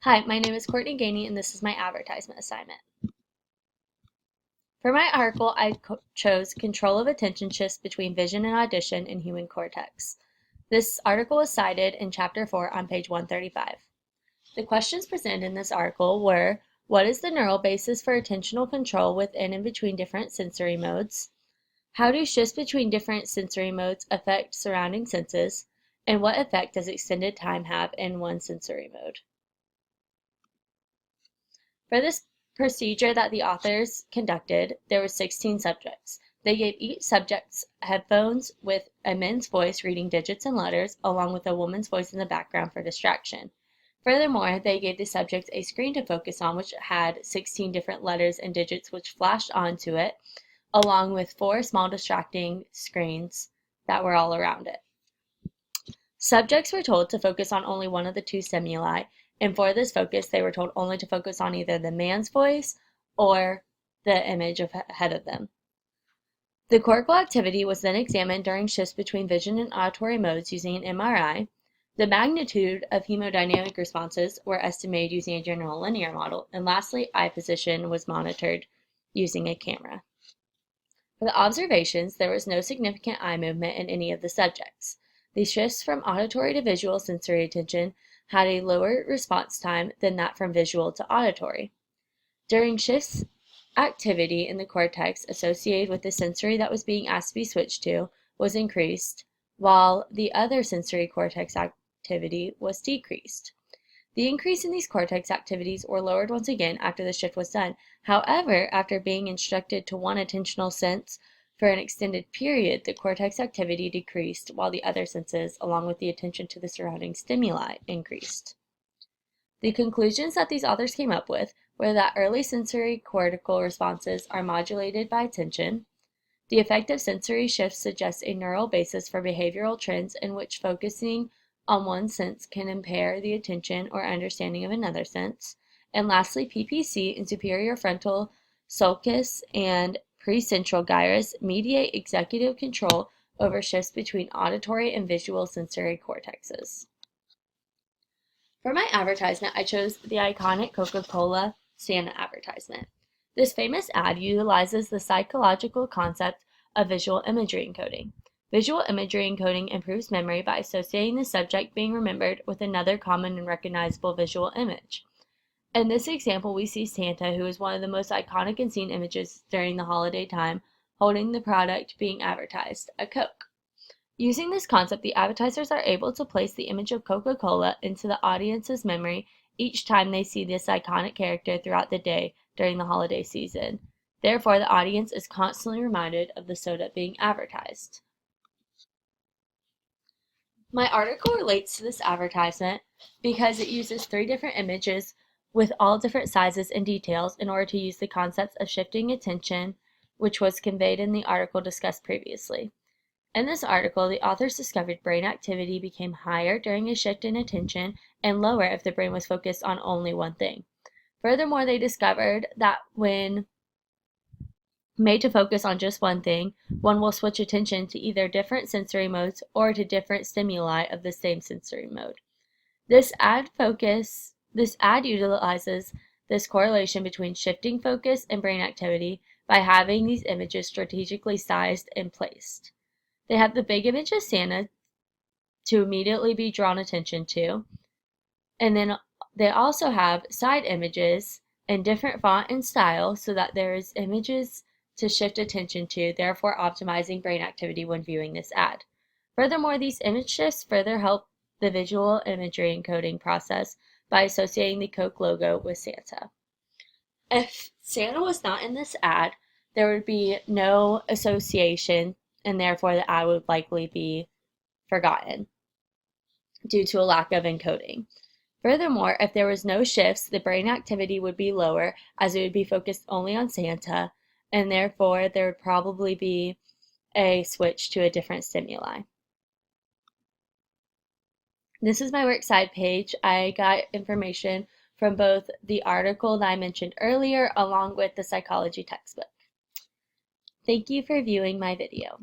Hi, my name is Courtney Ganey, and this is my advertisement assignment. For my article, I chose Control of Attention Shifts Between Vision and Audition in Human Cortex. This article was cited in Chapter 4 on page 135. The questions presented in this article were, what is the neural basis for attentional control within and between different sensory modes? How do shifts between different sensory modes affect surrounding senses? And what effect does extended time have in one sensory mode? For this procedure that the authors conducted, there were 16 subjects. They gave each subject headphones with a man's voice reading digits and letters, along with a woman's voice in the background for distraction. Furthermore, they gave the subjects a screen to focus on, which had 16 different letters and digits which flashed onto it, along with 4 small distracting screens that were all around it. Subjects were told to focus on only one of the 2 stimuli, and for this focus, they were told only to focus on either the man's voice or the image ahead of them. The cortical activity was then examined during shifts between vision and auditory modes using an MRI. The magnitude of hemodynamic responses were estimated using a general linear model, and lastly, eye position was monitored using a camera. For the observations, there was no significant eye movement in any of the subjects. The shifts from auditory to visual sensory attention had a lower response time than that from visual to auditory. During shifts, activity in the cortex associated with the sensory that was being asked to be switched to was increased, while the other sensory cortex activity was decreased. The increase in these cortex activities were lowered once again after the shift was done. However, after being instructed to one attentional sense for an extended period, the cortex activity decreased, while the other senses, along with the attention to the surrounding stimuli, increased. The conclusions that these authors came up with were that early sensory cortical responses are modulated by attention. The effect of sensory shifts suggests a neural basis for behavioral trends in which focusing on one sense can impair the attention or understanding of another sense. And lastly, PPC and superior frontal sulcus and precentral gyrus mediate executive control over shifts between auditory and visual sensory cortexes. For my advertisement, I chose the iconic Coca-Cola Santa advertisement. This famous ad utilizes the psychological concept of visual imagery encoding. Visual imagery encoding improves memory by associating the subject being remembered with another common and recognizable visual image. In this example, we see Santa, who is one of the most iconic and seen images during the holiday time, holding the product being advertised, a Coke. Using this concept, the advertisers are able to place the image of Coca-Cola into the audience's memory each time they see this iconic character throughout the day during the holiday season. Therefore, the audience is constantly reminded of the soda being advertised. My article relates to this advertisement because it uses 3 different images with all different sizes and details in order to use the concepts of shifting attention, which was conveyed in the article discussed previously. In this article, the authors discovered brain activity became higher during a shift in attention and lower if the brain was focused on only one thing. Furthermore, they discovered that when made to focus on just one thing, one will switch attention to either different sensory modes or to different stimuli of the same sensory mode. This ad utilizes this correlation between shifting focus and brain activity by having these images strategically sized and placed. They have the big image of Santa to immediately be drawn attention to, and then they also have side images in different font and style so that there is images to shift attention to, therefore optimizing brain activity when viewing this ad. Furthermore, these image shifts further help the visual imagery encoding process by associating the Coke logo with Santa. If Santa was not in this ad, there would be no association, and therefore the ad would likely be forgotten due to a lack of encoding. Furthermore, if there was no shifts, the brain activity would be lower as it would be focused only on Santa, and therefore there would probably be a switch to a different stimuli. This is my works cited page. I got information from both the article that I mentioned earlier along with the psychology textbook. Thank you for viewing my video.